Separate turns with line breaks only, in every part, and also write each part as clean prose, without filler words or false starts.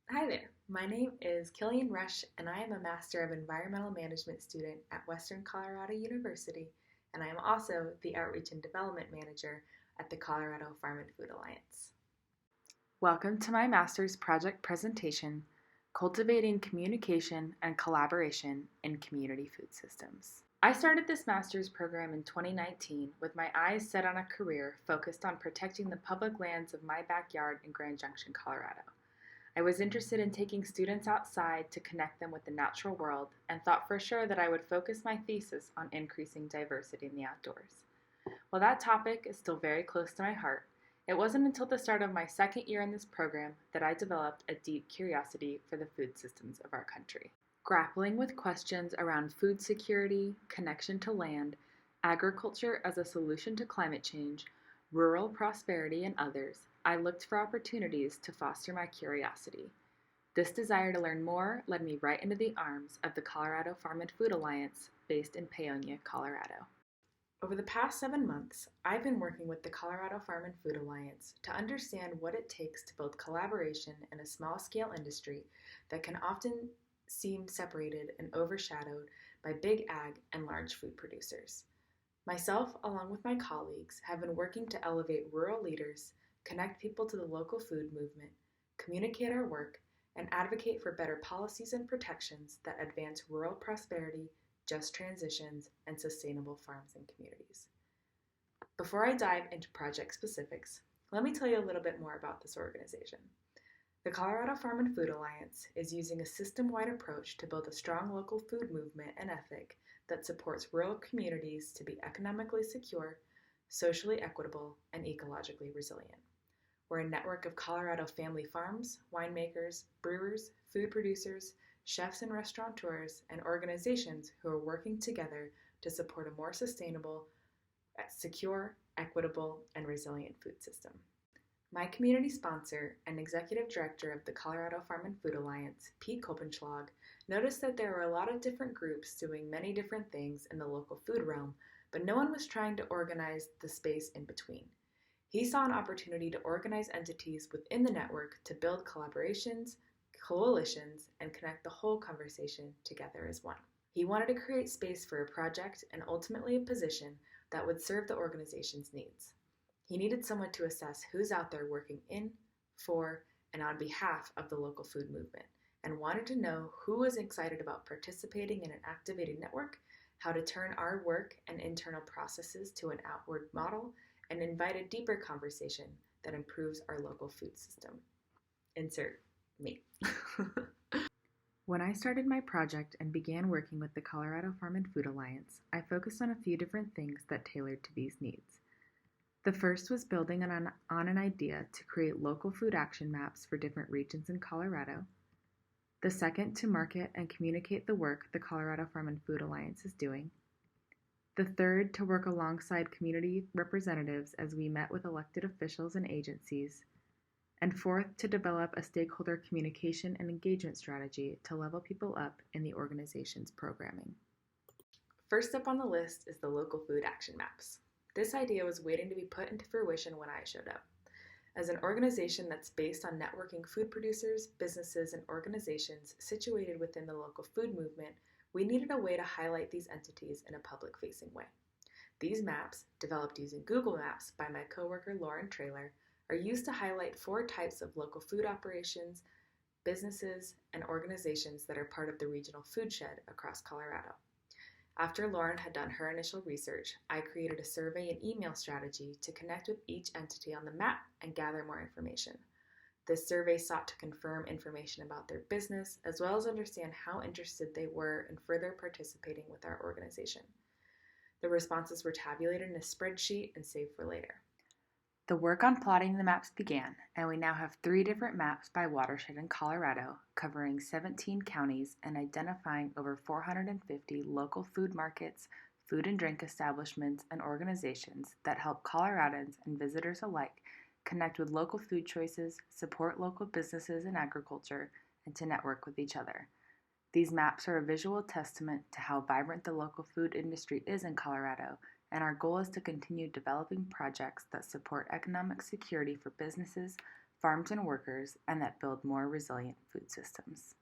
Hi there, my name is Killian and I am a Master of Environmental Management student at Western Colorado University, and I am also the Outreach and Development Manager at the Colorado Farm and Food Alliance.
Welcome to my master's project presentation, Cultivating Communication and Collaboration in Community Food Systems. I started this master's program in 2019 with my eyes set on a career focused on protecting the public lands of my backyard in Grand Junction, Colorado. I was interested in taking students outside to connect them with the natural world and thought for sure that I would focus my thesis on increasing diversity in the outdoors. While that topic is still very close to my heart, it wasn't until the start of my second year in this program that I developed a deep curiosity for the food systems of our country. Grappling with questions around food security, connection to land, agriculture as a solution to climate change, rural prosperity, and others, I looked for opportunities to foster my curiosity. This desire to learn more led me right into the arms of the Colorado Farm and Food Alliance, based in Paonia, Colorado.
Over the past 7 months, I've been working with the Colorado Farm and Food Alliance to understand what it takes to build collaboration in a small-scale industry that can often seem separated and overshadowed by big ag and large food producers. Myself, along with my colleagues, have been working to elevate rural leaders, connect people to the local food movement, communicate our work, and advocate for better policies and protections that advance rural prosperity, just transitions, and sustainable farms and communities. Before I dive into project specifics, let me tell you a little bit more about this organization. The Colorado Farm and Food Alliance is using a system-wide approach to build a strong local food movement and ethic that supports rural communities to be economically secure, socially equitable, and ecologically resilient. We're a network of Colorado family farms, winemakers, brewers, food producers, chefs and restaurateurs, and organizations who are working together to support a more sustainable, secure, equitable, and resilient food system. My community sponsor and executive director of the Colorado Farm and Food Alliance, Pete Koppenschlag, noticed that there were a lot of different groups doing many different things in the local food realm, but no one was trying to organize the space in between. He saw an opportunity to organize entities within the network to build collaborations, coalitions, and connect the whole conversation together as one. He wanted to create space for a project and ultimately a position that would serve the organization's needs. He needed someone to assess who's out there working in, for, and on behalf of the local food movement, and wanted to know who was excited about participating in an activated network, how to turn our work and internal processes to an outward model, and invite a deeper conversation that improves our local food system. Insert me.
When I started my project and began working with the Colorado Farm and Food Alliance, I focused on a few different things that tailored to these needs. The first was building on an idea to create local food action maps for different regions in Colorado. The second, to market and communicate the work the Colorado Farm and Food Alliance is doing. The third, to work alongside community representatives as we met with elected officials and agencies. And fourth, to develop a stakeholder communication and engagement strategy to level people up in the organization's programming.
First up on the list is the local food action maps. This idea was waiting to be put into fruition when I showed up. As an organization that's based on networking food producers, businesses, and organizations situated within the local food movement, we needed a way to highlight these entities in a public-facing way. These maps, developed using Google Maps by my coworker Lauren Traylor, are used to highlight 4 types of local food operations, businesses, and organizations that are part of the regional food shed across Colorado. After Lauren had done her initial research, I created a survey and email strategy to connect with each entity on the map and gather more information. This survey sought to confirm information about their business, as well as understand how interested they were in further participating with our organization. The responses were tabulated in a spreadsheet and saved for later.
The work on plotting the maps began, and we now have 3 different maps by watershed in Colorado, covering 17 counties and identifying over 450 local food markets, food and drink establishments, and organizations that help Coloradans and visitors alike connect with local food choices, support local businesses and agriculture, and to network with each other. These maps are a visual testament to how vibrant the local food industry is in Colorado, and our goal is to continue developing projects that support economic security for businesses, farms and workers, and that build more resilient food systems.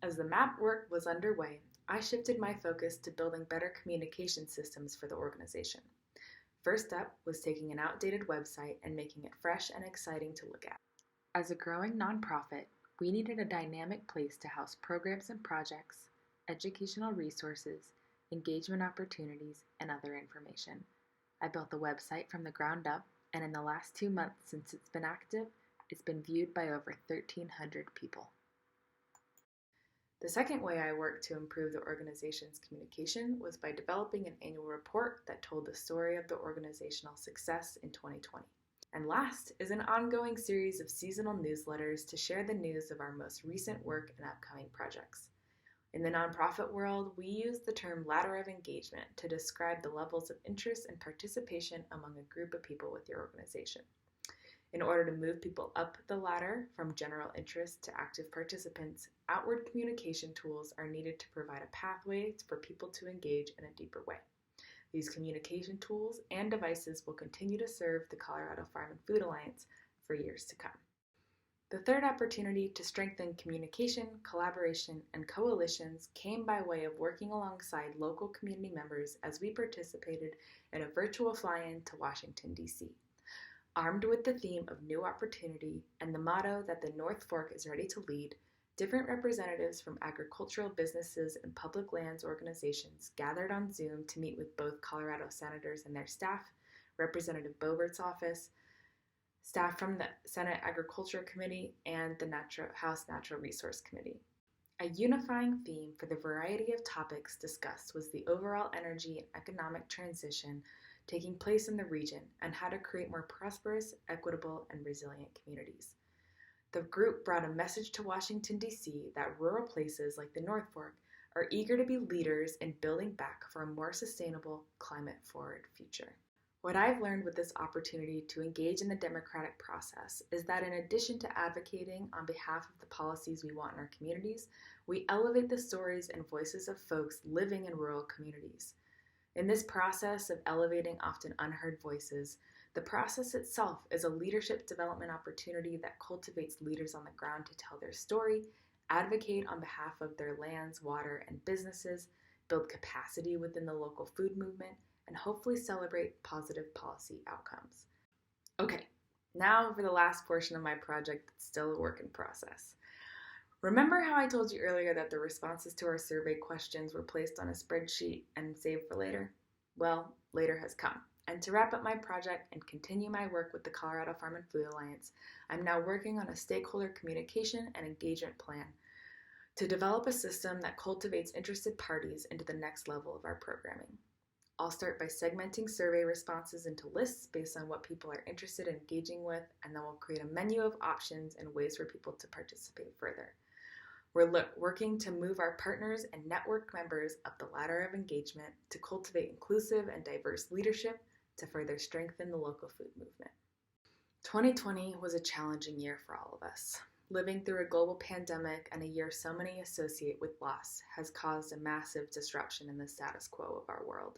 As the map work was underway, I shifted my focus to building better communication systems for the organization. First up was taking an outdated website and making it fresh and exciting to look at.
As a growing nonprofit, we needed a dynamic place to house programs and projects, educational resources, engagement opportunities, and other information. I built the website from the ground up, and in the last 2 months since it's been active, it's been viewed by over 1,300 people.
The second way I worked to improve the organization's communication was by developing an annual report that told the story of the organizational success in 2020. And last is an ongoing series of seasonal newsletters to share the news of our most recent work and upcoming projects. In the nonprofit world, we use the term ladder of engagement to describe the levels of interest and participation among a group of people with your organization. In order to move people up the ladder from general interest to active participants, outward communication tools are needed to provide a pathway for people to engage in a deeper way. These communication tools and devices will continue to serve the Colorado Farm and Food Alliance for years to come. The third opportunity to strengthen communication, collaboration, and coalitions came by way of working alongside local community members as we participated in a virtual fly-in to Washington, D.C. Armed with the theme of new opportunity and the motto that the North Fork is ready to lead, different representatives from agricultural businesses and public lands organizations gathered on Zoom to meet with both Colorado senators and their staff, Representative Boebert's office, staff from the Senate Agriculture Committee, and the House Natural Resource Committee. A unifying theme for the variety of topics discussed was the overall energy and economic transition taking place in the region and how to create more prosperous, equitable, and resilient communities. The group brought a message to Washington, D.C. that rural places like the North Fork are eager to be leaders in building back for a more sustainable, climate-forward future. What I've learned with this opportunity to engage in the democratic process is that in addition to advocating on behalf of the policies we want in our communities, we elevate the stories and voices of folks living in rural communities. In this process of elevating often unheard voices, the process itself is a leadership development opportunity that cultivates leaders on the ground to tell their story, advocate on behalf of their lands, water, and businesses, build capacity within the local food movement, and hopefully celebrate positive policy outcomes. Okay, now for the last portion of my project that's still a work in process. Remember how I told you earlier that the responses to our survey questions were placed on a spreadsheet and saved for later? Well, later has come. And to wrap up my project and continue my work with the Colorado Farm and Food Alliance, I'm now working on a stakeholder communication and engagement plan to develop a system that cultivates interested parties into the next level of our programming. I'll start by segmenting survey responses into lists based on what people are interested in engaging with, and then we'll create a menu of options and ways for people to participate further. We're working to move our partners and network members up the ladder of engagement to cultivate inclusive and diverse leadership to further strengthen the local food movement. 2020 was a challenging year for all of us. Living through a global pandemic and a year so many associate with loss has caused a massive disruption in the status quo of our world.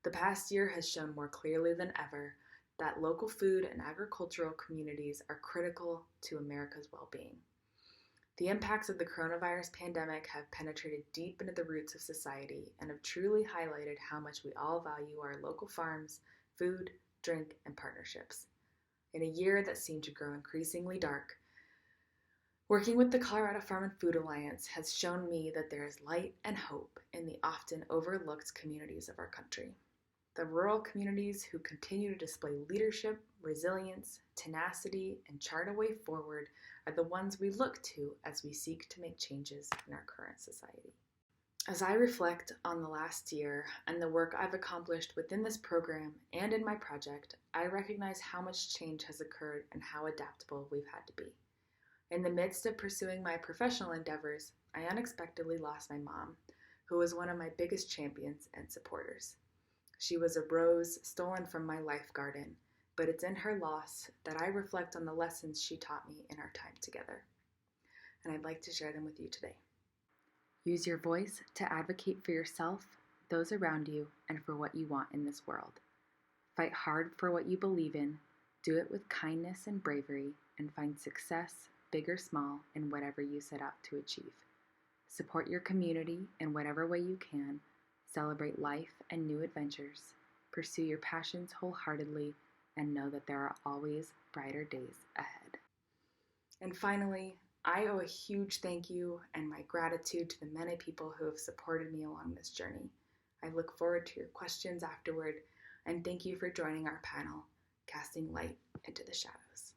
The past year has shown more clearly than ever that local food and agricultural communities are critical to America's well-being. The impacts of the coronavirus pandemic have penetrated deep into the roots of society and have truly highlighted how much we all value our local farms, food, drink, and partnerships. In a year that seemed to grow increasingly dark, working with the Colorado Farm and Food Alliance has shown me that there is light and hope in the often overlooked communities of our country. The rural communities who continue to display leadership, resilience, tenacity, and chart a way forward are the ones we look to as we seek to make changes in our current society. As I reflect on the last year and the work I've accomplished within this program and in my project, I recognize how much change has occurred and how adaptable we've had to be. In the midst of pursuing my professional endeavors, I unexpectedly lost my mom, who was one of my biggest champions and supporters. She was a rose stolen from my life garden, but it's in her loss that I reflect on the lessons she taught me in our time together. And I'd like to share them with you today.
Use your voice to advocate for yourself, those around you, and for what you want in this world. Fight hard for what you believe in, do it with kindness and bravery, and find success, big or small, in whatever you set out to achieve. Support your community in whatever way you can, celebrate life and new adventures, pursue your passions wholeheartedly, and know that there are always brighter days ahead.
And finally, I owe a huge thank you and my gratitude to the many people who have supported me along this journey. I look forward to your questions afterward, and thank you for joining our panel, Casting Light into the Shadows.